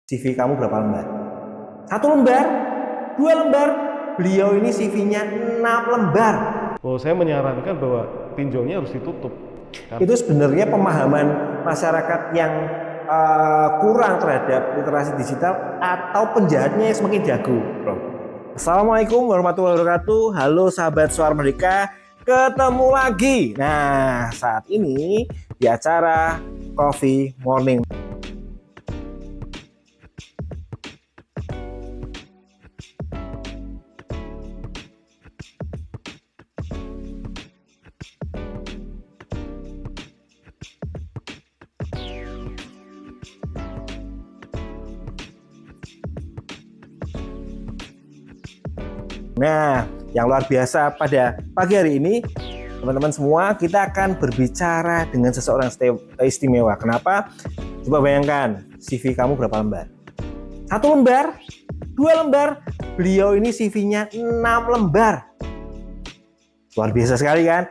CV kamu berapa lembar? 1 lembar? 2 lembar? Beliau ini CV-nya 6 lembar. Oh, saya menyarankan bahwa pinjolnya harus ditutup. Itu sebenarnya pemahaman masyarakat yang kurang terhadap literasi digital atau penjahatnya yang semakin jago, bro. Assalamualaikum warahmatullahi wabarakatuh. Halo sahabat Suara Merdeka, ketemu lagi. Nah, saat ini di acara Coffee Morning. Nah, yang luar biasa pada pagi hari ini, teman-teman semua, kita akan berbicara dengan seseorang istimewa. Kenapa? Coba bayangkan, CV kamu berapa lembar? 1 lembar? 2 lembar? Beliau ini CV-nya 6 lembar. Luar biasa sekali kan?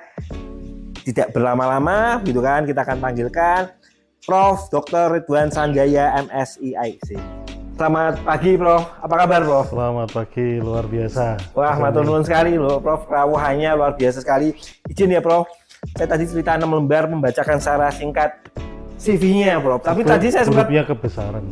Tidak berlama-lama, gitu kan? Kita akan panggilkan Prof. Dr. Ridwan Sanjaya, MSIIC. Selamat pagi, Prof. Apa kabar, Prof? Selamat pagi, luar biasa. Wah, matur nuwun sekali loh, Prof. Rawuhannya luar biasa sekali. Izin ya, Prof. Saya tadi cerita 6 lembar membacakan secara singkat CV-nya, Prof. Tapi tadi saya sempat hurufnya kebesaran.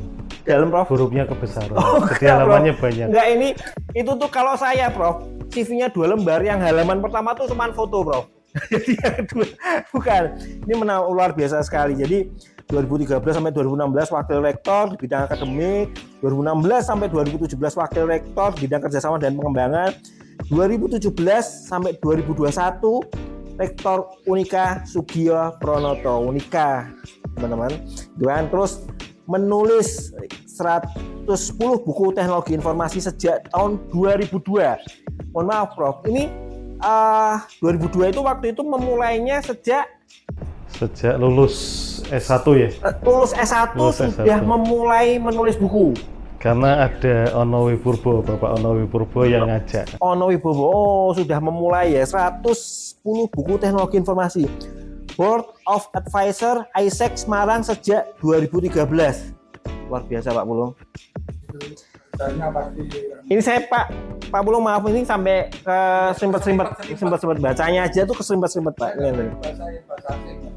dalam, Prof. Hurufnya kebesaran. Oh, jadi halamannya banyak. Enggak, ini itu tuh kalau saya, Prof. CV-nya 2 lembar, yang halaman pertama tuh cuma foto, Prof. Jadi yang kedua bukan. Ini luar biasa sekali. Jadi 2013 sampai 2016 wakil rektor di bidang akademik, 2016 sampai 2017 wakil rektor di bidang kerjasama dan pengembangan, 2017 sampai 2021 rektor Unika Sugio Pronoto, Unika, teman-teman. Dan terus menulis 110 buku teknologi informasi sejak tahun 2002. Mohon maaf, Prof. Ini 2002 itu waktu itu memulainya sejak lulus S1 ya. Lulus S1 sudah memulai menulis buku. Karena ada Ono Wipurbo, Bapak Ono Wipurbo yang ngajak. Ono Wibowo sudah memulai ya 110 buku teknologi informasi. Board of Advisor ISEC Semarang sejak 2013. Luar biasa, Pak Pulung. Ini saya Pak Pulung, maaf, ini sampai sempat bacanya aja tuh kesempat Pak.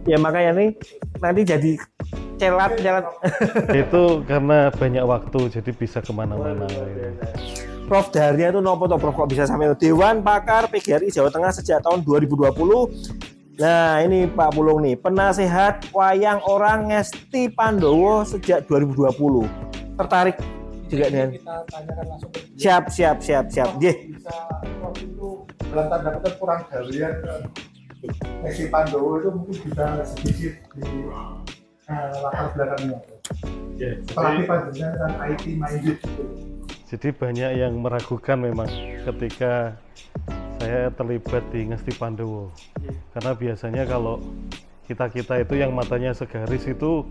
Ya makanya nih nanti jadi celat. Itu karena banyak waktu, jadi bisa kemana-mana. Prof, daharinya itu nopo toh, Prof, kok bisa sampai Dewan Pakar PGRI Jawa Tengah sejak tahun 2020. Nah, ini Pak Pulung nih, penasehat wayang orang Ngesti Pandowo sejak 2020. Tertarik juga dengan kita tanyakan langsung ke siap. Bisa waktu itu dalam tanda kutip kurang galian Ngesti Pandowo itu mungkin bisa sedikit di latar belakangnya. Apalagi panjenengan kan IT minded gitu. Jadi banyak yang meragukan memang ketika saya terlibat di Ngesti Pandowo. Karena biasanya kalau kita itu yang matanya segaris itu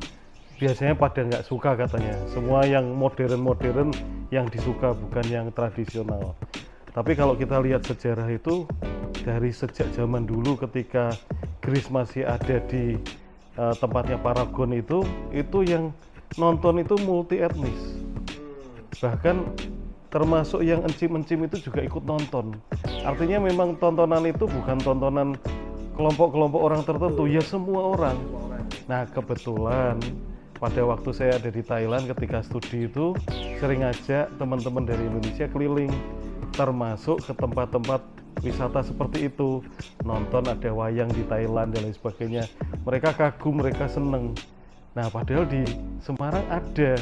biasanya pada nggak suka katanya. Semua yang modern yang disuka, bukan yang tradisional. Tapi kalau kita lihat sejarah itu dari sejak zaman dulu ketika Gris masih ada di tempatnya Paragon itu yang nonton itu multi etnis. Bahkan termasuk yang encim-encim itu juga ikut nonton. Artinya memang tontonan itu bukan tontonan kelompok-kelompok orang tertentu, ya semua orang. Nah, kebetulan pada waktu saya ada di Thailand ketika studi itu sering ngajak teman-teman dari Indonesia keliling, termasuk ke tempat-tempat wisata seperti itu, nonton ada wayang di Thailand dan lain sebagainya. Mereka kagum, mereka seneng. Nah, padahal di Semarang ada.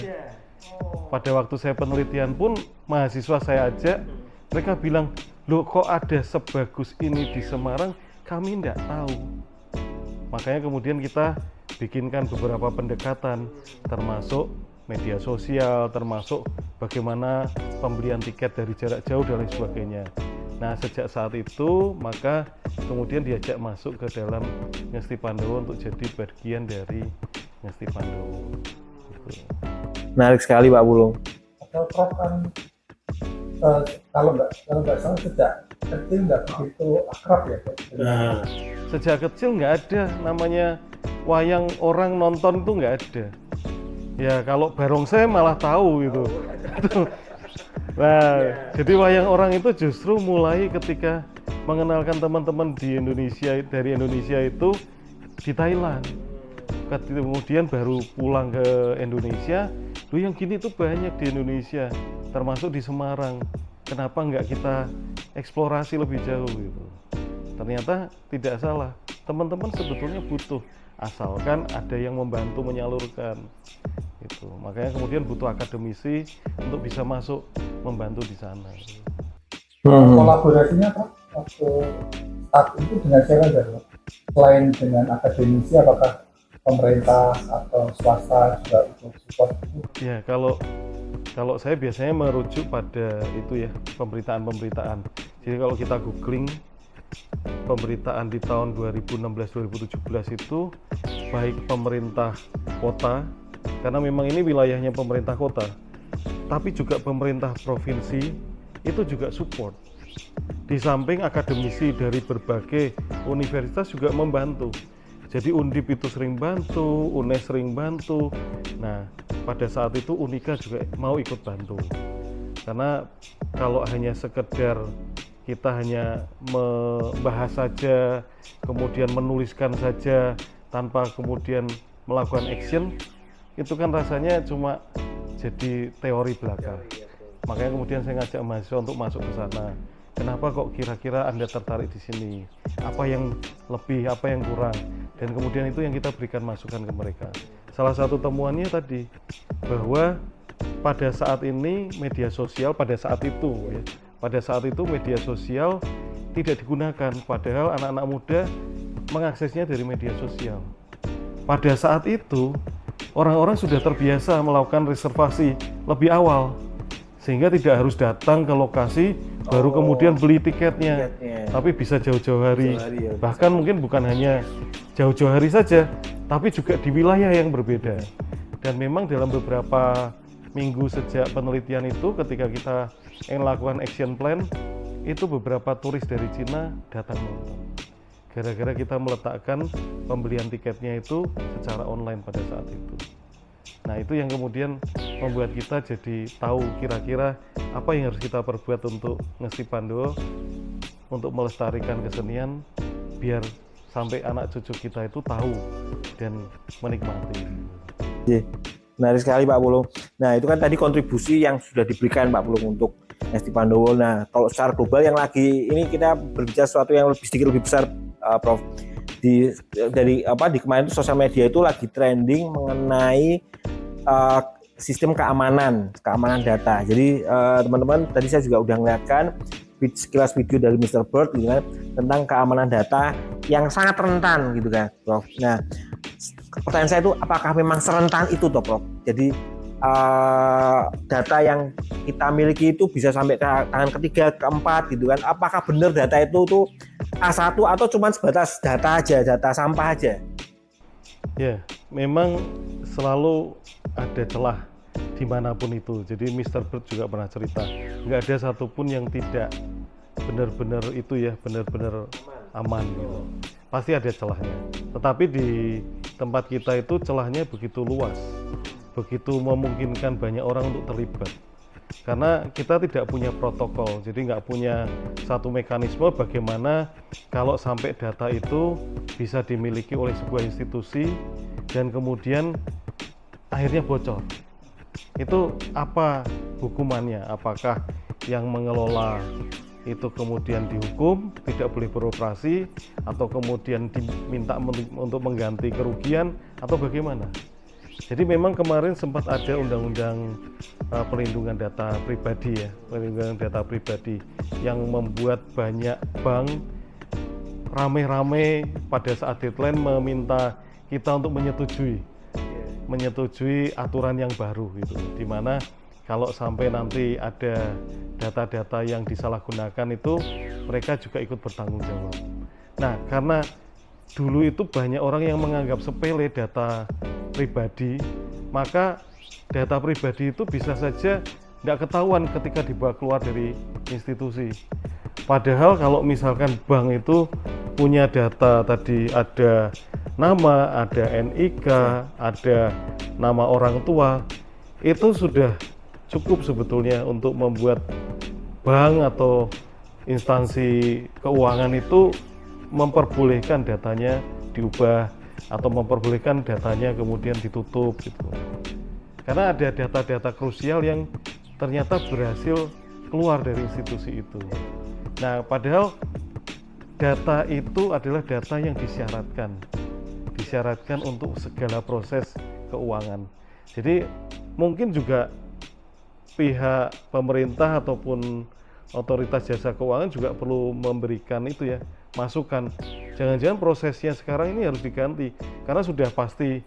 Pada waktu saya penelitian pun mahasiswa saya ajak, mereka bilang, loh kok ada sebagus ini di Semarang, kami tidak tahu. Makanya kemudian kita bikinkan beberapa pendekatan, termasuk media sosial, termasuk bagaimana pembelian tiket dari jarak jauh dan lain sebagainya. Nah, sejak saat itu maka kemudian diajak masuk ke dalam Ngesti Pandowo untuk jadi bagian dari Ngesti Pandowo. Gitu. Menarik sekali, Pak Pulung. Atau Prof kan kalau nggak salah sejak kecil nggak begitu akrab ya, Prof. Nah, sejak kecil nggak ada namanya wayang orang nonton, itu nggak ada. Ya kalau barongsai malah tahu gitu. Nah, jadi wayang orang itu justru mulai ketika mengenalkan teman-teman di Indonesia, dari Indonesia itu di Thailand. Kemudian baru pulang ke Indonesia, loh yang gini tuh banyak di Indonesia, termasuk di Semarang. Kenapa nggak kita eksplorasi lebih jauh gitu? Ternyata tidak salah, teman-teman sebetulnya butuh, asalkan ada yang membantu menyalurkan. Gitu. Makanya kemudian butuh akademisi untuk bisa masuk membantu di sana. Kolaborasinya Prof, waktu start itu dengan siapa aja Prof? Selain dengan akademisi, apakah pemerintah atau swasta juga untuk support itu? Ya kalau saya biasanya merujuk pada itu ya, pemberitaan. Jadi kalau kita googling pemberitaan di tahun 2016-2017 itu baik pemerintah kota, karena memang ini wilayahnya pemerintah kota, tapi juga pemerintah provinsi itu juga support. Di samping akademisi dari berbagai universitas juga membantu. Jadi Undip itu sering bantu, UNES sering bantu. Nah, pada saat itu Unika juga mau ikut bantu. Karena kalau hanya sekedar kita hanya membahas saja, kemudian menuliskan saja tanpa kemudian melakukan action, itu kan rasanya cuma jadi teori belaka. Makanya kemudian saya ngajak mahasiswa untuk masuk ke sana. Kenapa kok kira-kira Anda tertarik di sini? Apa yang lebih, apa yang kurang? Dan kemudian itu yang kita berikan masukan ke mereka. Salah satu temuannya tadi, bahwa pada saat ini media sosial, pada saat itu media sosial tidak digunakan, padahal anak-anak muda mengaksesnya dari media sosial. Pada saat itu, orang-orang sudah terbiasa melakukan reservasi lebih awal, sehingga tidak harus datang ke lokasi baru kemudian beli tiketnya, tapi bisa jauh-jauh hari. Bahkan mungkin bukan hanya jauh-jauh hari saja, tapi juga di wilayah yang berbeda. Dan memang dalam beberapa minggu sejak penelitian itu, ketika kita melakukan action plan, itu beberapa turis dari Cina datang nonton. Gara-gara kita meletakkan pembelian tiketnya itu secara online pada saat itu. Nah, itu yang kemudian membuat kita jadi tahu kira-kira apa yang harus kita perbuat untuk Ngesti Pandowo, untuk melestarikan kesenian, biar sampai anak cucu kita itu tahu dan menikmati. Menarik sekali Pak Pulung. Nah, itu kan tadi kontribusi yang sudah diberikan Pak Pulung untuk Ngesti Pandowo. Nah, kalau secara global yang lagi ini kita berbicara sesuatu yang sedikit lebih besar, Prof. Di kemarin itu sosial media itu lagi trending mengenai sistem keamanan data. Jadi teman-teman, tadi saya juga udah melihatkan sekilas video dari Mr. Bird gitu kan, tentang keamanan data yang sangat rentan gitu kan, Prof. Nah, pertanyaan saya itu apakah memang serentan itu toh, Prof? Jadi data yang kita miliki itu bisa sampai ke tangan ketiga, keempat gitu kan. Apakah benar data itu tuh A1 atau cuma sebatas data aja, data sampah aja? Ya, memang selalu ada celah dimanapun itu. Jadi Mr. Bird juga pernah cerita, nggak ada satupun yang tidak benar-benar itu ya, benar-benar aman gitu. Pasti ada celahnya. Tetapi di tempat kita itu celahnya begitu luas, begitu memungkinkan banyak orang untuk terlibat. Karena kita tidak punya protokol, jadi nggak punya satu mekanisme bagaimana kalau sampai data itu bisa dimiliki oleh sebuah institusi dan kemudian akhirnya bocor. Itu apa hukumannya? Apakah yang mengelola itu kemudian dihukum, tidak boleh beroperasi, atau kemudian diminta untuk mengganti kerugian, atau bagaimana? Jadi memang kemarin sempat ada undang-undang pelindungan data pribadi ya, pelindungan data pribadi yang membuat banyak bank rame-rame pada saat deadline meminta kita untuk menyetujui aturan yang baru gitu, dimana kalau sampai nanti ada data-data yang disalahgunakan itu mereka juga ikut bertanggung jawab. Nah, karena dulu itu banyak orang yang menganggap sepele data pribadi, maka data pribadi itu bisa saja tidak ketahuan ketika dibawa keluar dari institusi. Padahal kalau misalkan bank itu punya data tadi ada nama, ada NIK, ada nama orang tua, itu sudah cukup sebetulnya untuk membuat bank atau instansi keuangan itu memperbolehkan datanya diubah atau memperbolehkan datanya kemudian ditutup gitu. Karena ada data-data krusial yang ternyata berhasil keluar dari institusi itu. Nah, padahal data itu adalah data yang disyaratkan untuk segala proses keuangan. Jadi mungkin juga pihak pemerintah ataupun otoritas jasa keuangan juga perlu memberikan itu ya, masukan. Jangan-jangan prosesnya sekarang ini harus diganti karena sudah pasti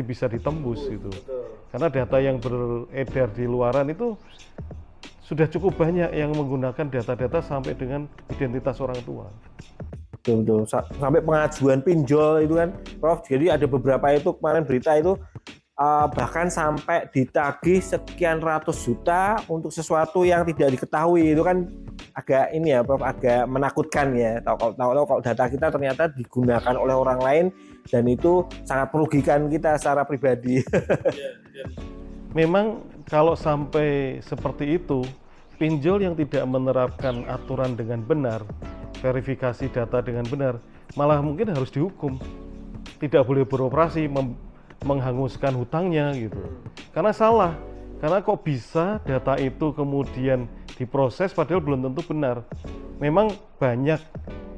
bisa ditembus gitu. Karena data yang beredar di luaran itu sudah cukup banyak yang menggunakan data-data sampai dengan identitas orang tua. Betul. Sampai pengajuan pinjol itu kan, Prof. Jadi ada beberapa itu kemarin berita itu bahkan sampai ditagih sekian ratus juta untuk sesuatu yang tidak diketahui. Itu kan agak ini ya, Prof, agak menakutkan ya. Tahu kalau data kita ternyata digunakan oleh orang lain dan itu sangat merugikan kita secara pribadi. Memang kalau sampai seperti itu, pinjol yang tidak menerapkan aturan dengan benar, verifikasi data dengan benar, malah mungkin harus dihukum. Tidak boleh beroperasi, menghanguskan hutangnya gitu. Karena salah. Karena kok bisa data itu kemudian diproses padahal belum tentu benar. Memang banyak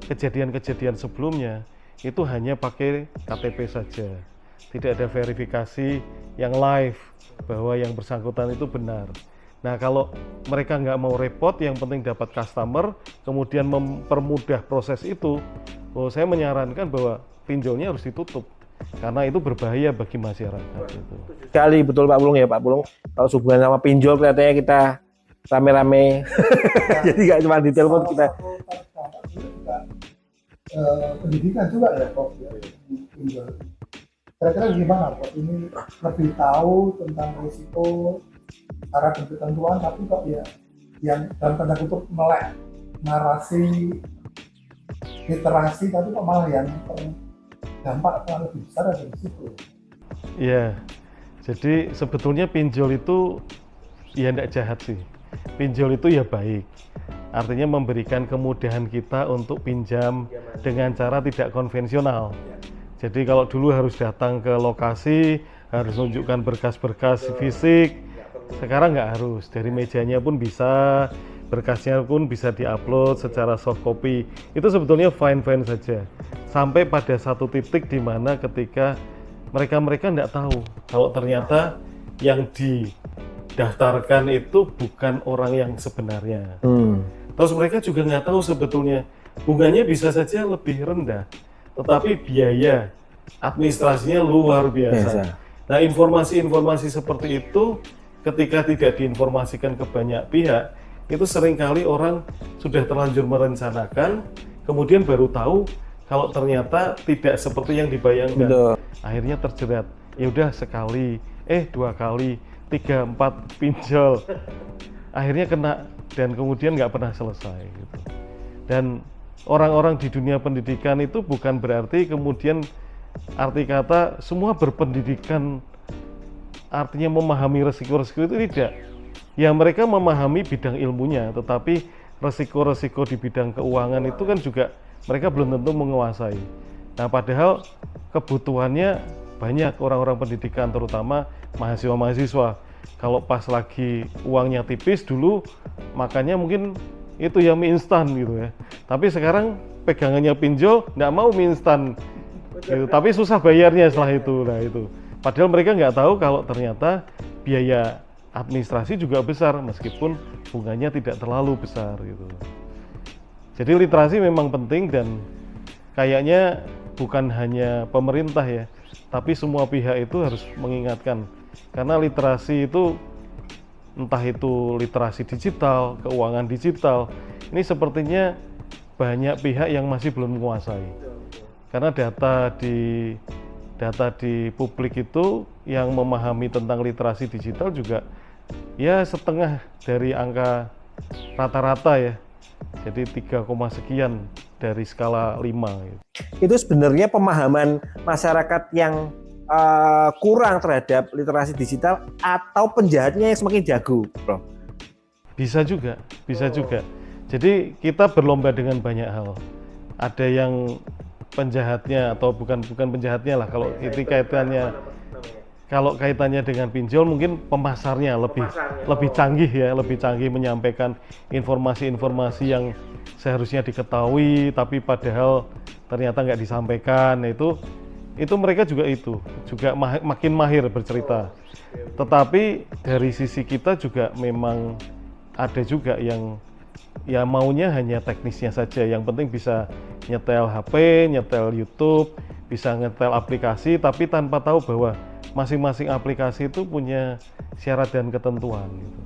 kejadian-kejadian sebelumnya itu hanya pakai KTP saja. Tidak ada verifikasi yang live bahwa yang bersangkutan itu benar. Nah, kalau mereka nggak mau repot, yang penting dapat customer, kemudian mempermudah proses itu, saya menyarankan bahwa pinjolnya harus ditutup. Karena itu berbahaya bagi masyarakat. Itu. Sekali betul Pak Pulung ya, Pak Pulung. Kalau hubungan sama pinjol kelihatannya kita rame-rame. Jadi nggak cuma di telepon kita. Pendidikan juga ya, Prof. Pinjol. Kira-kira gimana, Prof? Ini lebih tahu tentang risiko, cara ketentuan, tapi kok ya yang dalam tanda kutip melek narasi literasi, tapi kok malah yang dampak yang lebih besar dari situ. Iya, jadi sebetulnya pinjol itu ya tidak jahat sih. Pinjol itu ya baik. Artinya memberikan kemudahan kita untuk pinjam dengan cara tidak konvensional. Jadi kalau dulu harus datang ke lokasi, harus menunjukkan berkas-berkas fisik, sekarang nggak harus. Dari mejanya pun bisa, berkasnya pun bisa diupload secara soft copy. Itu sebetulnya fine-fine saja. Sampai pada satu titik di mana ketika mereka nggak tahu kalau ternyata yang didaftarkan itu bukan orang yang sebenarnya. Terus mereka juga nggak tahu sebetulnya bunganya bisa saja lebih rendah, tetapi biaya administrasinya luar biasa. Nah, informasi-informasi seperti itu ketika tidak diinformasikan ke banyak pihak, itu seringkali orang sudah terlanjur merencanakan, kemudian baru tahu kalau ternyata tidak seperti yang dibayangkan. Betul. Akhirnya terjerat. Ya udah sekali, 2 kali, 3, 4 pinjol. Akhirnya kena dan kemudian nggak pernah selesai gitu. Dan orang-orang di dunia pendidikan itu bukan berarti kemudian arti kata semua berpendidikan artinya memahami resiko-resiko itu tidak. Ya mereka memahami bidang ilmunya, tetapi resiko-resiko di bidang keuangan itu kan juga mereka belum tentu menguasai. Nah, padahal kebutuhannya banyak orang-orang pendidikan, terutama mahasiswa-mahasiswa. Kalau pas lagi uangnya tipis dulu, makanya mungkin itu ya mie instan gitu ya. Tapi sekarang pegangannya pinjol, nggak mau mie instan, gitu. Tapi susah bayarnya setelah itu. Nah itu. Padahal mereka nggak tahu kalau ternyata biaya administrasi juga besar, meskipun bunganya tidak terlalu besar gitu. Jadi literasi memang penting dan kayaknya bukan hanya pemerintah ya, tapi semua pihak itu harus mengingatkan. Karena literasi itu, entah itu literasi digital, keuangan digital, ini sepertinya banyak pihak yang masih belum menguasai. Karena data di publik itu yang memahami tentang literasi digital juga ya setengah dari angka rata-rata ya. Jadi 3, sekian dari skala 5 gitu. Itu sebenarnya pemahaman masyarakat yang kurang terhadap literasi digital atau penjahatnya yang semakin jago, Prof? Bisa juga. Jadi kita berlomba dengan banyak hal. Ada yang penjahatnya atau bukan penjahatnya lah, kalau itu kaitannya dengan pinjol mungkin pemasarnya lebih canggih menyampaikan informasi-informasi yang seharusnya diketahui tapi padahal ternyata nggak disampaikan. Itu mereka juga makin mahir bercerita. Tetapi dari sisi kita juga memang ada juga yang ya maunya hanya teknisnya saja, yang penting bisa nyetel HP, nyetel YouTube, bisa nyetel aplikasi, tapi tanpa tahu bahwa masing-masing aplikasi itu punya syarat dan ketentuan gitu.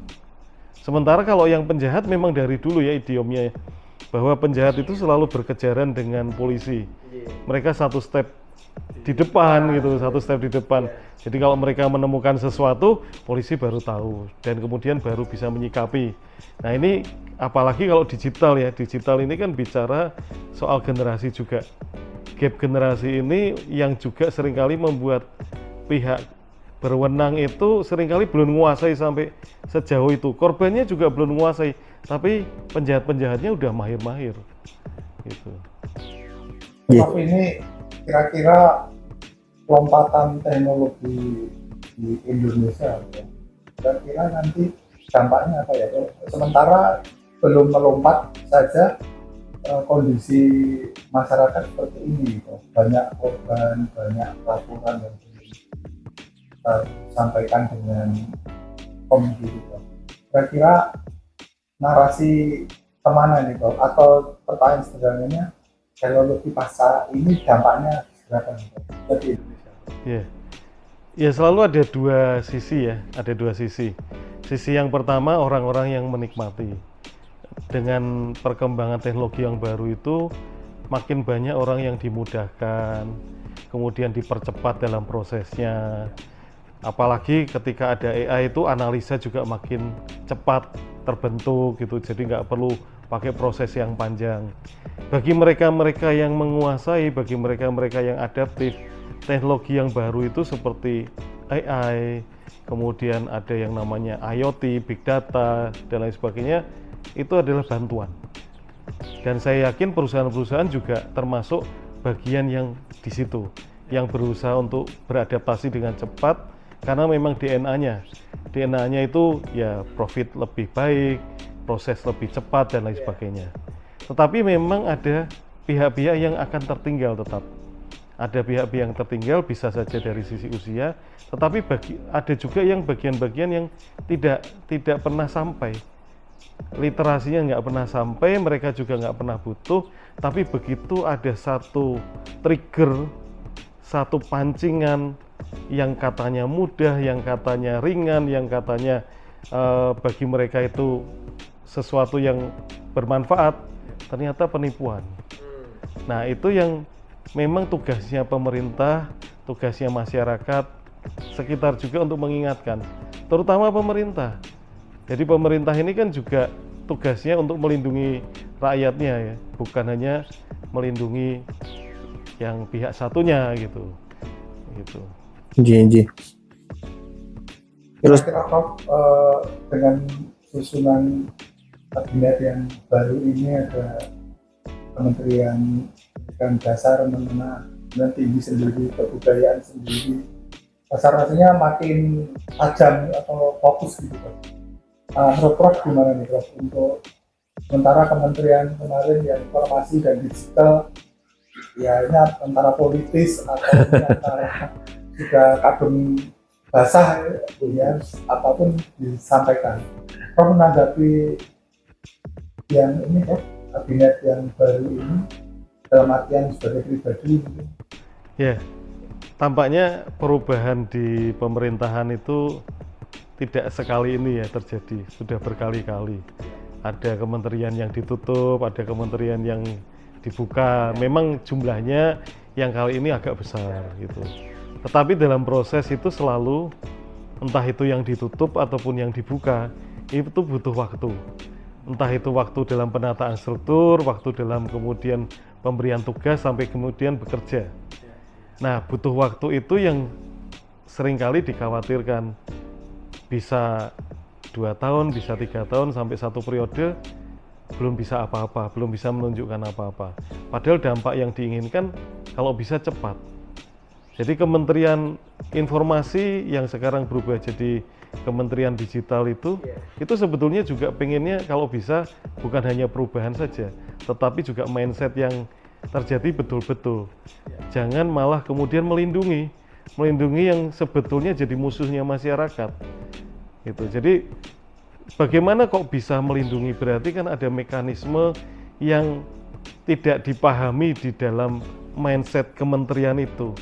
Sementara kalau yang penjahat memang dari dulu ya idiomnya bahwa penjahat itu selalu berkejaran dengan polisi. Mereka satu step di depan gitu, Jadi kalau mereka menemukan sesuatu, polisi baru tahu dan kemudian baru bisa menyikapi. Nah ini apalagi kalau digital ini kan bicara soal generasi juga. Gap generasi ini yang juga seringkali membuat pihak berwenang itu seringkali belum menguasai sampai sejauh itu. Korbannya juga belum menguasai, tapi penjahat-penjahatnya udah mahir-mahir gitu. Prof, ini kira-kira lompatan teknologi di Indonesia ya. Kira-kira nanti dampaknya apa ya? Sementara belum melompat saja kondisi masyarakat seperti ini, banyak korban, banyak laporan yang disampaikan dengan komisi. Kira-kira narasi kemana nih, Prof? Atau pertanyaan sederhananya, teknologi pasca ini dampaknya berapa bagi Indonesia? Ya selalu ada dua sisi. Sisi yang pertama orang-orang yang menikmati. Dengan perkembangan teknologi yang baru itu makin banyak orang yang dimudahkan, kemudian dipercepat dalam prosesnya. Apalagi ketika ada AI itu analisa juga makin cepat terbentuk gitu, jadi nggak perlu pakai proses yang panjang. Bagi mereka-mereka yang menguasai, bagi mereka-mereka yang adaptif, teknologi yang baru itu seperti AI, kemudian ada yang namanya IoT, Big Data, dan lain sebagainya, itu adalah bantuan. Dan saya yakin perusahaan-perusahaan juga termasuk bagian yang di situ, yang berusaha untuk beradaptasi dengan cepat, karena memang DNA-nya itu ya profit lebih baik, proses lebih cepat dan lain sebagainya. Tetapi memang ada pihak-pihak yang akan tertinggal tetap. Ada pihak-pihak yang tertinggal bisa saja dari sisi usia, tetapi ada juga yang bagian-bagian yang tidak pernah sampai. Literasinya nggak pernah sampai, mereka juga nggak pernah butuh, tapi begitu ada satu trigger, satu pancingan yang katanya mudah, yang katanya ringan, yang katanya bagi mereka itu sesuatu yang bermanfaat, ternyata penipuan. Nah itu yang memang tugasnya pemerintah, tugasnya masyarakat sekitar juga untuk mengingatkan, terutama pemerintah. Jadi pemerintah ini kan juga tugasnya untuk melindungi rakyatnya ya, bukan hanya melindungi yang pihak satunya gitu. Iya. Terus Prof, dengan susunan kabinet yang baru ini ada Kementerian Pendidikan Dasar, Menengah dan Tinggi sendiri, kebudayaan sendiri, rasanya makin tajam atau fokus gitu, Prof. Menurut Prof gimana nih, Prof, untuk sementara kementerian kemarin yang informasi dan digital ya ini antara politis atau ini antara sudah kadung basah ya, apapun disampaikan. Prof menanggapi yang ini, Prof, kabinet yang baru ini dalam artian sebagai pribadi gitu. Ya, tampaknya perubahan di pemerintahan itu tidak sekali ini ya terjadi, sudah berkali-kali. Ada kementerian yang ditutup, ada kementerian yang dibuka. Memang jumlahnya yang kali ini agak besar gitu. Tetapi dalam proses itu selalu entah itu yang ditutup ataupun yang dibuka itu butuh waktu. Entah itu waktu dalam penataan struktur, waktu dalam kemudian pemberian tugas, sampai kemudian bekerja. Nah, butuh waktu itu yang seringkali dikhawatirkan. Bisa 2 tahun, bisa 3 tahun, sampai 1 periode, belum bisa apa-apa, belum bisa menunjukkan apa-apa. Padahal dampak yang diinginkan kalau bisa cepat. Jadi Kementerian Informasi yang sekarang berubah jadi Kementerian Digital itu sebetulnya juga pengennya kalau bisa bukan hanya perubahan saja, tetapi juga mindset yang terjadi betul-betul. Jangan malah kemudian melindungi yang sebetulnya jadi musuhnya masyarakat. Gitu. Jadi bagaimana kok bisa melindungi? Berarti kan ada mekanisme yang tidak dipahami di dalam mindset kementerian itu.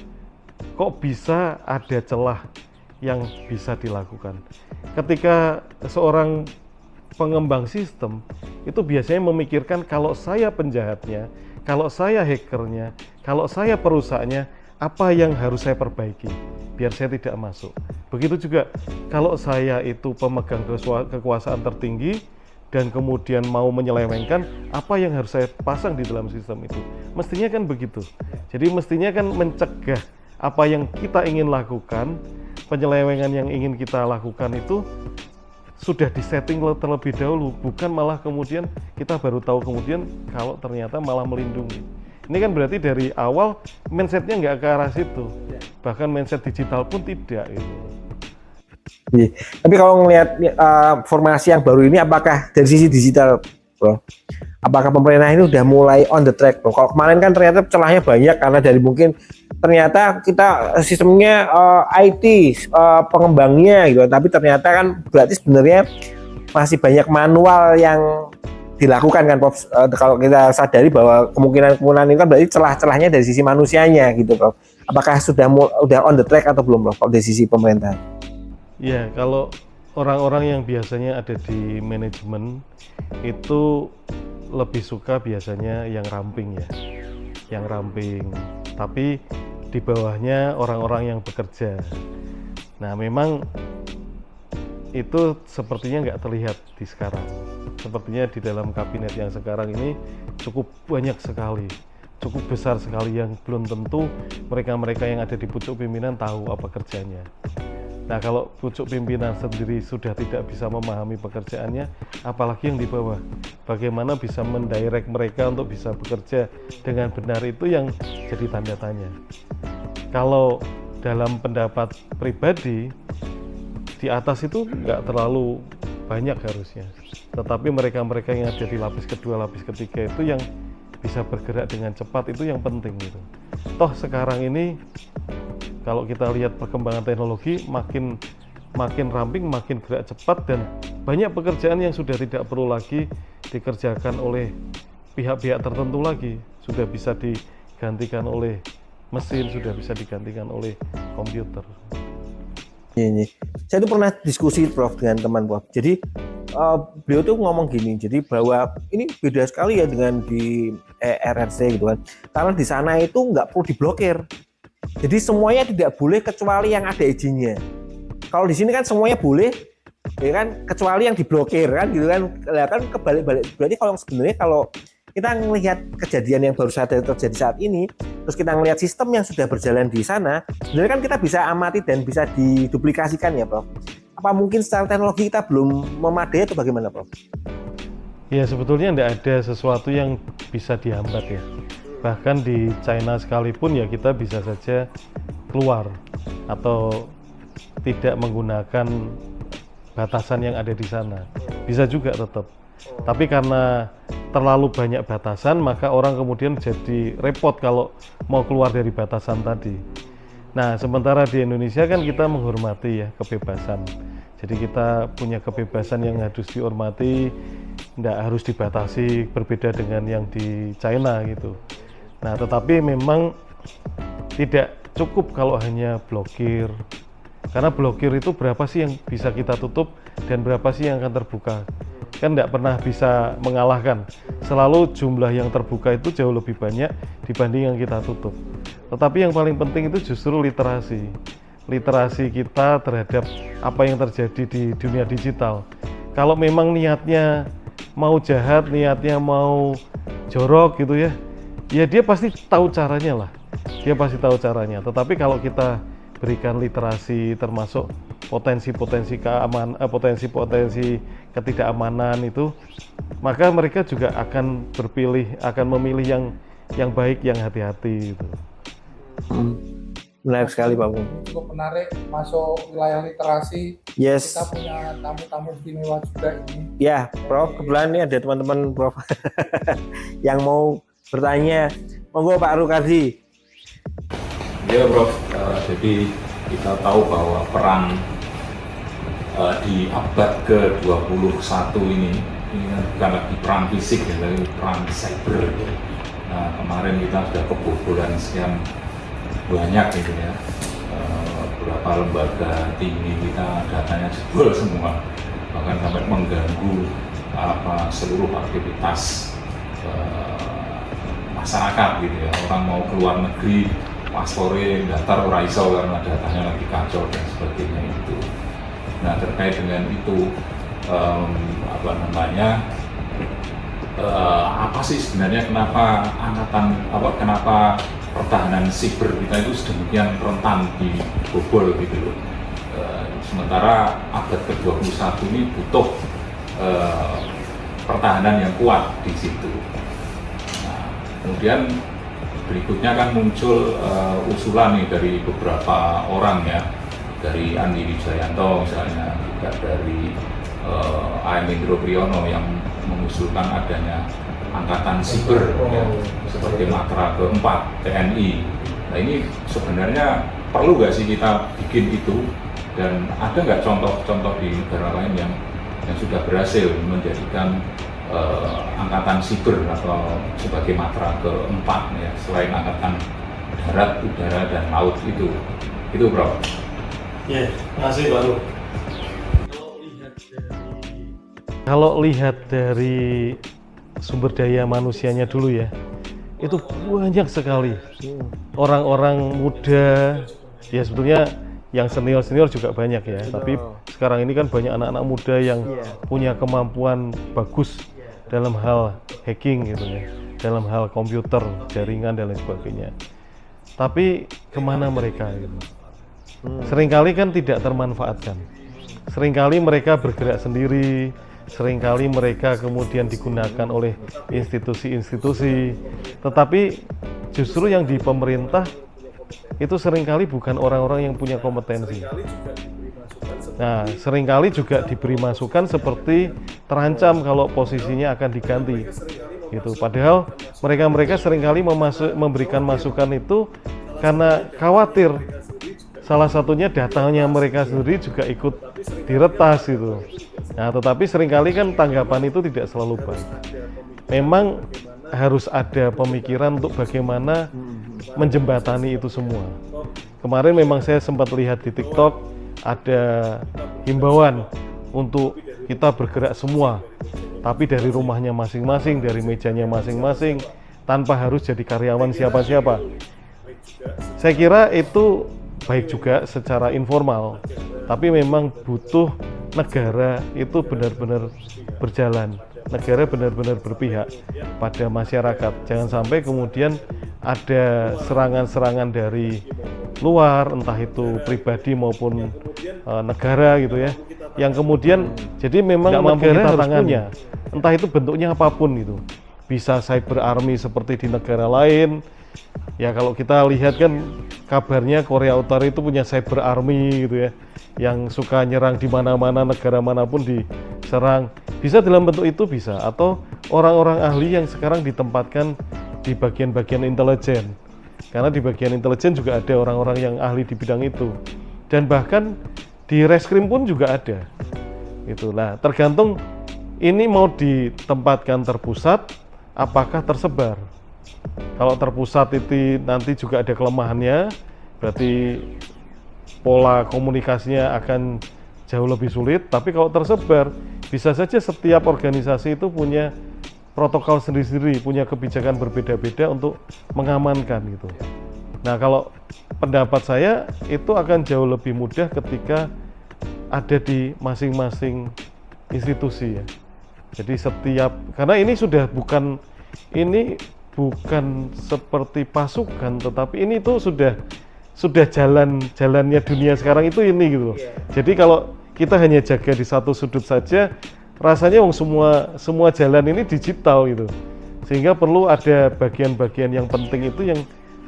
Kok bisa ada celah yang bisa dilakukan? Ketika seorang pengembang sistem itu biasanya memikirkan kalau saya penjahatnya, kalau saya hackernya, kalau saya perusaknya, apa yang harus saya perbaiki biar saya tidak masuk. Begitu juga kalau saya itu pemegang kekuasaan tertinggi dan kemudian mau menyelewengkan, apa yang harus saya pasang di dalam sistem itu. Mestinya kan begitu. Jadi mestinya kan mencegah apa yang kita ingin lakukan, penyelewengan yang ingin kita lakukan itu sudah disetting terlebih dahulu, bukan malah kemudian kita baru tahu kemudian kalau ternyata malah melindungi. Ini kan berarti dari awal mindsetnya nggak ke arah situ, bahkan mindset digital pun tidak. Gitu. Tapi kalau ngelihat formasi yang baru ini, apakah dari sisi digital, bro, apakah pemerintah ini udah mulai on the track, bro? Kalau kemarin kan ternyata celahnya banyak karena dari mungkin ternyata kita sistemnya IT pengembangnya gitu, tapi ternyata kan berarti sebenarnya masih banyak manual yang dilakukan kan, Prof. Kalau kita sadari bahwa kemungkinan ini kan berarti celah-celahnya dari sisi manusianya gitu, Prof. Apakah sudah on the track atau belum, Prof, dari sisi pemerintah? Ya, kalau orang-orang yang biasanya ada di manajemen itu lebih suka biasanya yang ramping ya, yang ramping. Tapi di bawahnya orang-orang yang bekerja. Nah, memang itu sepertinya nggak terlihat di sekarang. Sepertinya di dalam kabinet yang sekarang ini cukup banyak sekali, cukup besar sekali yang belum tentu mereka-mereka yang ada di pucuk pimpinan tahu apa kerjanya. Nah, kalau pucuk pimpinan sendiri sudah tidak bisa memahami pekerjaannya, apalagi yang di bawah. Bagaimana bisa mendirect mereka untuk bisa bekerja dengan benar, itu yang jadi tanda tanya. Kalau dalam pendapat pribadi, di atas itu nggak terlalu banyak harusnya. Tetapi mereka-mereka yang ada di lapis kedua, lapis ketiga itu yang bisa bergerak dengan cepat, itu yang penting gitu. Toh sekarang ini kalau kita lihat perkembangan teknologi makin ramping, makin gerak cepat, dan banyak pekerjaan yang sudah tidak perlu lagi dikerjakan oleh pihak-pihak tertentu lagi, sudah bisa digantikan oleh mesin, sudah bisa digantikan oleh komputer. Ini saya tuh pernah diskusi, Prof, dengan teman, Prof. Jadi beliau tuh ngomong gini, jadi bahwa ini beda sekali ya dengan di RRC gitu kan, karena di sana itu nggak perlu diblokir. Jadi semuanya tidak boleh kecuali yang ada izinnya. Kalau di sini kan semuanya boleh, ya kan, kecuali yang diblokir kan, gitu kan. Lah kan kebalik-balik. Berarti kalau sebenarnya kalau kita melihat kejadian yang baru saja terjadi saat ini, terus kita melihat sistem yang sudah berjalan di sana, sebenarnya kan kita bisa amati dan bisa diduplikasikan ya, Prof. Apa mungkin secara teknologi kita belum memadai atau bagaimana, Prof? Ya, sebetulnya tidak ada sesuatu yang bisa dihambat ya. Bahkan di China sekalipun ya kita bisa saja keluar atau tidak menggunakan batasan yang ada di sana. Bisa juga tetap. Tapi karena terlalu banyak batasan, maka orang kemudian jadi repot kalau mau keluar dari batasan tadi. Nah, sementara di Indonesia kan kita menghormati ya kebebasan. Jadi kita punya kebebasan yang harus dihormati, tidak harus dibatasi, berbeda dengan yang di China gitu. Nah, tetapi memang tidak cukup kalau hanya blokir. Karena blokir itu berapa sih yang bisa kita tutup dan berapa sih yang akan terbuka. Kan tidak pernah bisa mengalahkan. Selalu jumlah yang terbuka itu jauh lebih banyak dibanding yang kita tutup. Tetapi yang paling penting itu justru literasi. Literasi kita terhadap apa yang terjadi di dunia digital. Kalau memang niatnya mau jahat, niatnya mau jorok gitu ya, ya dia pasti tahu caranya lah. Dia pasti tahu caranya. Tetapi kalau kita berikan literasi termasuk potensi-potensi potensi-potensi ketidakamanan itu, maka mereka juga akan memilih yang baik, yang hati-hati gitu. Menarik sekali Pak Bung. Cukup menarik, masuk wilayah literasi. Yes. Kita punya tamu-tamu istimewa juga ini. Ya, Prof, kebetulan ini ada teman-teman Prof yang mau bertanya. Monggo Pak Rukardi. Ya Prof, jadi kita tahu bahwa perang di abad ke-21 ini kan bukan lagi perang fisik ya, tapi perang cyber. Nah, kemarin kita sudah kebobolan sekian banyak gitu ya, beberapa lembaga tinggi kita datanya jebol semua, bahkan sampai mengganggu seluruh aktivitas masyarakat gitu ya. Orang mau keluar negeri paspore daftar ora iso karena datanya lagi kacau dan sebagainya itu. Nah, terkait dengan itu apa sih sebenarnya kenapa kenapa pertahanan siber kita itu sedemikian rentan dibobol gitu loh. Sementara abad ke-21 ini butuh pertahanan yang kuat di situ. Nah, kemudian berikutnya kan muncul usulan nih dari beberapa orang ya, dari Andi Wijayanto misalnya, juga dari A.M. Indro Priyono yang mengusulkan adanya angkatan siber ya, sebagai matra keempat TNI. Nah, ini sebenarnya perlu nggak sih kita bikin itu, dan ada nggak contoh-contoh di negara lain yang sudah berhasil menjadikan angkatan siber atau sebagai matra keempat ya, selain angkatan darat, udara, dan laut itu Bro. Ya, makasih Pak Lu. Kalau lihat dari sumber daya manusianya dulu ya, itu banyak sekali orang-orang muda ya, sebetulnya yang senior juga banyak ya. Tapi sekarang ini kan banyak anak-anak muda yang punya kemampuan bagus dalam hal hacking gitu ya, dalam hal komputer, jaringan dan lain sebagainya. Tapi kemana mereka gitu? Seringkali kan tidak termanfaatkan. Seringkali mereka bergerak sendiri, seringkali mereka kemudian digunakan oleh institusi-institusi, tetapi justru yang di pemerintah itu seringkali bukan orang-orang yang punya kompetensi. Nah, seringkali juga diberi masukan seperti terancam kalau posisinya akan diganti gitu. Padahal mereka seringkali memberikan masukan itu karena khawatir salah satunya datanya mereka sendiri juga ikut diretas gitu. Nah, tetapi seringkali kan tanggapan itu tidak selalu baik. Memang harus ada pemikiran untuk bagaimana menjembatani itu semua. Kemarin memang saya sempat lihat di TikTok ada himbauan untuk kita bergerak semua, tapi dari rumahnya masing-masing, dari mejanya masing-masing, tanpa harus jadi karyawan siapa-siapa. Saya kira itu baik juga secara informal, tapi memang butuh negara itu benar-benar berjalan, negara benar-benar berpihak pada masyarakat. Jangan sampai kemudian ada serangan-serangan dari luar, entah itu pribadi maupun negara gitu ya, yang kemudian jadi memang negara harus punya, entah itu bentuknya apapun gitu. Bisa cyber army seperti di negara lain. Ya kalau kita lihat kan kabarnya Korea Utara itu punya cyber army gitu ya, yang suka nyerang di mana-mana, negara manapun diserang. Bisa dalam bentuk itu bisa, atau orang-orang ahli yang sekarang ditempatkan di bagian-bagian intelijen. Karena di bagian intelijen juga ada orang-orang yang ahli di bidang itu. Dan bahkan di reskrim pun juga ada. Itulah, tergantung ini mau ditempatkan terpusat, apakah tersebar. Kalau terpusat itu nanti juga ada kelemahannya, berarti pola komunikasinya akan jauh lebih sulit. Tapi kalau tersebar, bisa saja setiap organisasi itu punya protokol sendiri-sendiri, punya kebijakan berbeda-beda untuk mengamankan gitu. Nah, kalau pendapat saya itu akan jauh lebih mudah ketika ada di masing-masing institusi ya. Jadi karena ini bukan seperti pasukan, tetapi ini tuh sudah jalannya dunia sekarang itu ini gitu loh. Jadi kalau kita hanya jaga di satu sudut saja, rasanya semua jalan ini digital gitu. Sehingga perlu ada bagian-bagian yang penting itu yang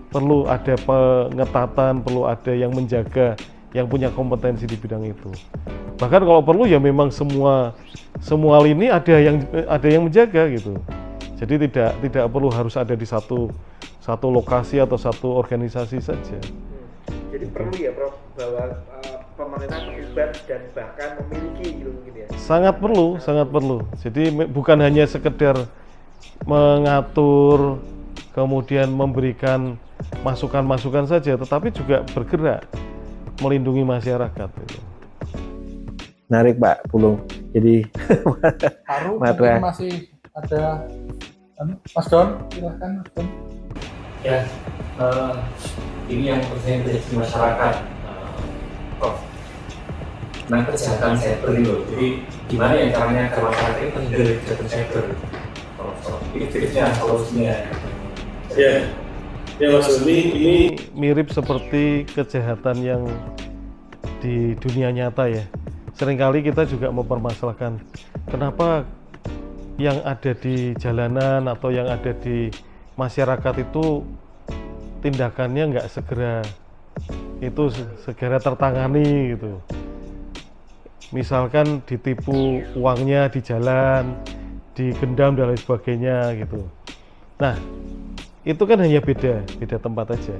perlu ada pengetatan, perlu ada yang menjaga, yang punya kompetensi di bidang itu. Bahkan kalau perlu ya memang semua lini ada yang menjaga gitu. Jadi tidak perlu harus ada di satu lokasi atau satu organisasi saja. Jadi perlu ya Prof bahwa pemerintah terlibat dan bahkan memiliki gitu mungkin ya. Sangat perlu. Jadi bukan hanya sekedar mengatur kemudian memberikan masukan-masukan saja, tetapi juga bergerak melindungi masyarakat gitu. Menarik Pak Pulung. Jadi Haru Matra. masih ada Mas Don, silahkan Mas Don. Ya, ini yang pertanyaan terjadi di masyarakat, Prof. Nah, kejahatan cyber itu, jadi gimana ya caranya agar masyarakat itu terhindar dari kejahatan cyber, Prof? Ini tipsnya, solusinya. Ya Mas Doni, ini mirip seperti kejahatan yang di dunia nyata ya. Seringkali kita juga mempermasalahkan kenapa yang ada di jalanan atau yang ada di masyarakat itu tindakannya nggak segera tertangani gitu. Misalkan ditipu uangnya di jalan, digendam dan lain sebagainya gitu. Nah, itu kan hanya beda tempat aja.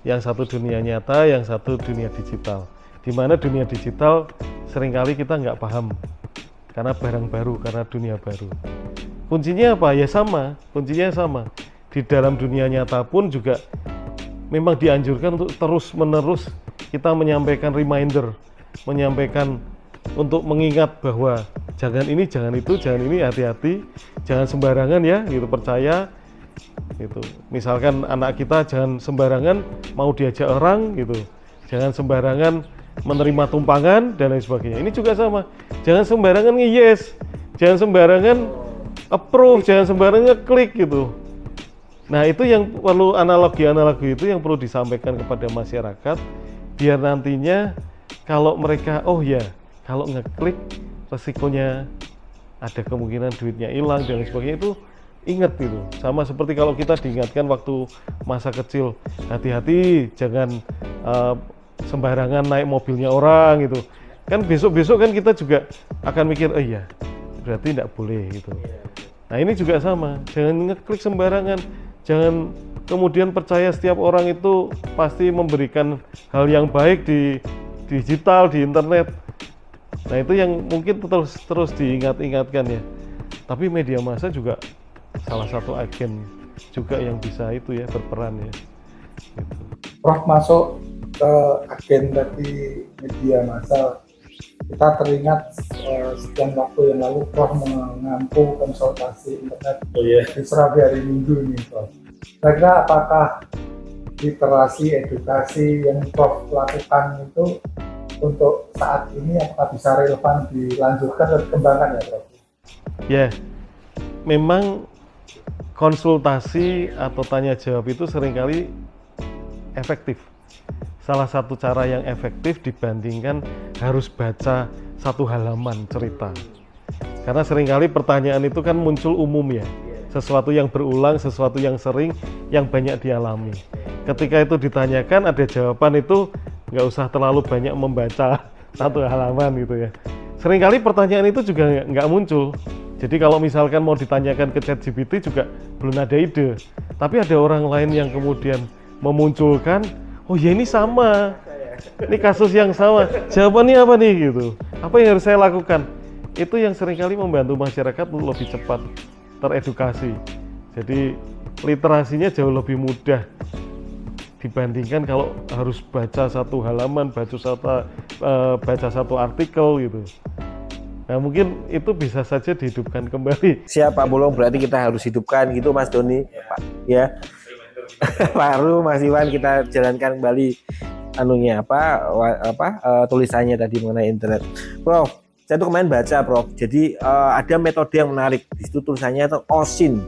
Yang satu dunia nyata, yang satu dunia digital. Di mana dunia digital seringkali kita nggak paham karena barang baru, karena dunia baru. Kuncinya apa? Ya sama, kuncinya sama. Di dalam dunia nyata pun juga memang dianjurkan untuk terus-menerus kita menyampaikan reminder, menyampaikan untuk mengingat bahwa jangan ini, jangan itu, jangan ini, hati-hati, jangan sembarangan ya, gitu, percaya gitu. Misalkan anak kita jangan sembarangan mau diajak orang gitu, jangan sembarangan menerima tumpangan dan lain sebagainya. Ini juga sama, jangan sembarangan nge-yes, jangan sembarangan approve, jangan sembarangan klik gitu. Nah, itu yang perlu analogi itu yang perlu disampaikan kepada masyarakat biar nantinya kalau mereka kalau ngeklik resikonya ada kemungkinan duitnya hilang dan lain sebagainya, itu ingat gitu. Sama seperti kalau kita diingatkan waktu masa kecil, hati-hati jangan sembarangan naik mobilnya orang gitu. Kan besok-besok kan kita juga akan mikir, iya berarti tidak boleh gitu. Nah, ini juga sama, jangan ngeklik sembarangan, jangan kemudian percaya setiap orang itu pasti memberikan hal yang baik di digital, di internet. Nah, itu yang mungkin terus diingat-ingatkan ya. Tapi media massa juga salah satu agen juga yang bisa itu ya berperan ya. Gitu. Prof masuk ke agen dari media massa, kita teringat sekian waktu yang lalu Prof mengampu konsultasi internet di Surabaya hari Minggu ini, Prof. Kira-kira apakah literasi edukasi yang Prof lakukan itu untuk saat ini apakah bisa relevan dilanjutkan dan dikembangkan ya, Prof? Ya, memang konsultasi atau tanya jawab itu seringkali efektif. Salah satu cara yang efektif dibandingkan harus baca satu halaman cerita. Karena seringkali pertanyaan itu kan muncul umum ya, sesuatu yang berulang, sesuatu yang sering, yang banyak dialami. Ketika itu ditanyakan ada jawaban itu nggak usah terlalu banyak membaca satu halaman gitu ya. Seringkali pertanyaan itu juga nggak muncul. Jadi kalau misalkan mau ditanyakan ke ChatGPT juga belum ada ide. Tapi ada orang lain yang kemudian memunculkan, oh ya ini sama, ini kasus yang sama, jawabannya apa nih gitu. Apa yang harus saya lakukan? Itu yang seringkali membantu masyarakat untuk lebih cepat teredukasi. Jadi literasinya jauh lebih mudah dibandingkan kalau harus baca satu halaman, baca satu artikel gitu. Nah, mungkin itu bisa saja dihidupkan kembali. Siap Pak Pulung, berarti kita harus hidupkan gitu Mas Doni, Pak ya. Pak Haru, Mas Iwan, kita jalankan kembali tulisannya tadi mengenai internet. Prof, saya tuh kemarin baca Prof. Jadi ada metode yang menarik. Di situ tulisannya itu OSIN,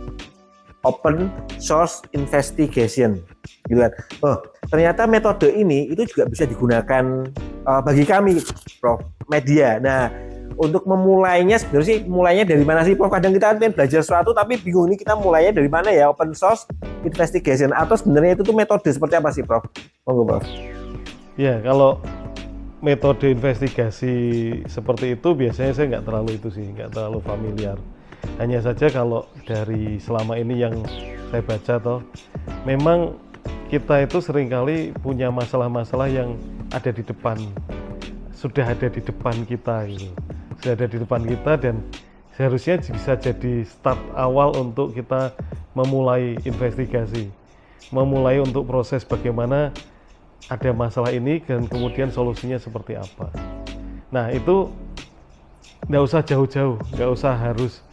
Open Source Investigation, gitu kan. Oh, ternyata metode ini itu juga bisa digunakan bagi kami, Prof, media. Nah, untuk memulainya sebenarnya sih mulainya dari mana sih, Prof? Kadang kita pengen belajar sesuatu tapi bingung nih kita mulainya dari mana ya, Open Source Investigation, atau sebenarnya itu tuh metode seperti apa sih, Prof? Monggo, Prof. Ya, kalau metode investigasi seperti itu biasanya saya nggak terlalu familiar. Hanya saja kalau dari selama ini yang saya baca memang kita itu seringkali punya masalah-masalah yang ada di depan, sudah ada di depan kita gitu. Sudah ada di depan kita dan seharusnya bisa jadi start awal untuk kita memulai investigasi, memulai untuk proses bagaimana ada masalah ini dan kemudian solusinya seperti apa. Nah, itu nggak usah jauh-jauh, nggak usah harus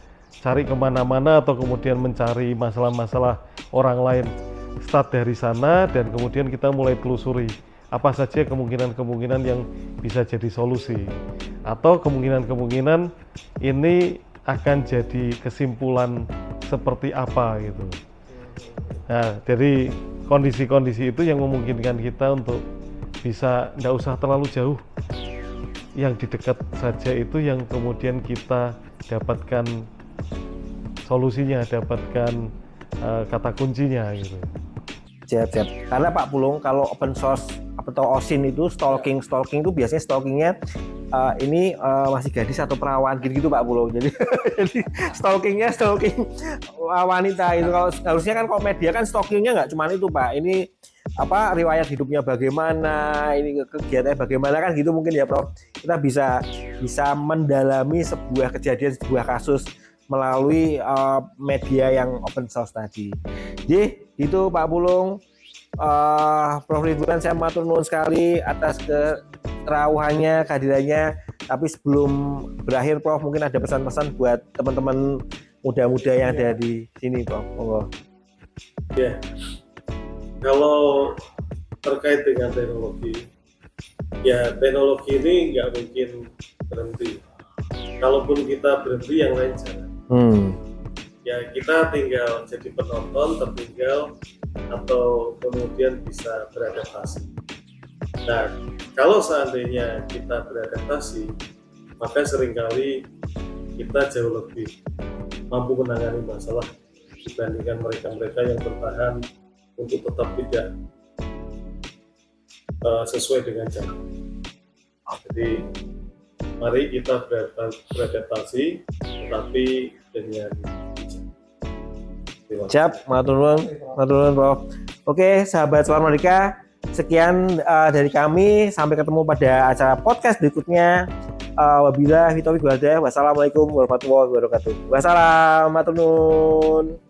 cari kemana-mana atau kemudian mencari masalah-masalah orang lain. Start dari sana dan kemudian kita mulai telusuri apa saja kemungkinan-kemungkinan yang bisa jadi solusi, atau kemungkinan-kemungkinan ini akan jadi kesimpulan seperti apa gitu. Nah, dari kondisi-kondisi itu yang memungkinkan kita untuk bisa nggak usah terlalu jauh, yang di dekat saja itu yang kemudian kita dapatkan solusinya, dapatkan kata kuncinya gitu. Siap. Karena Pak Pulung, kalau open source atau OSIN itu stalking itu biasanya stalkingnya ini masih gadis atau perawan gitu Pak Pulung. Jadi stalking wanita itu. Kalau harusnya kan kalau media kan stalkingnya nggak cuma itu Pak. Ini apa, riwayat hidupnya bagaimana, ini kegiatannya bagaimana kan gitu mungkin ya Prof. Kita bisa mendalami sebuah kejadian, sebuah kasus melalui media yang open source tadi. Jadi itu Pak Pulung, Prof Ridwan, saya matur nuwun sekali atas kerawahannya, kehadirannya. Tapi sebelum berakhir Prof, mungkin ada pesan-pesan buat teman-teman muda-muda yang ada di sini Prof. Monggo. Ya, kalau terkait dengan teknologi, ya teknologi ini nggak mungkin berhenti. Kalaupun kita berhenti, yang lain jangan. Ya kita tinggal jadi penonton, tertinggal, atau kemudian bisa beradaptasi. Nah, kalau seandainya kita beradaptasi, maka seringkali kita jauh lebih mampu menangani masalah dibandingkan mereka-mereka yang bertahan untuk tetap tidak sesuai dengan jalan. Jadi mari kita beradaptasi, tetapi dengan Siap, matur nuwun Prof. Oke, sahabat Suara Merdeka, sekian dari kami. Sampai ketemu pada acara podcast berikutnya. Wabillahi taufiq wal hidayah. Wassalamualaikum warahmatullahi wabarakatuh. Wassalam, matur nuwun.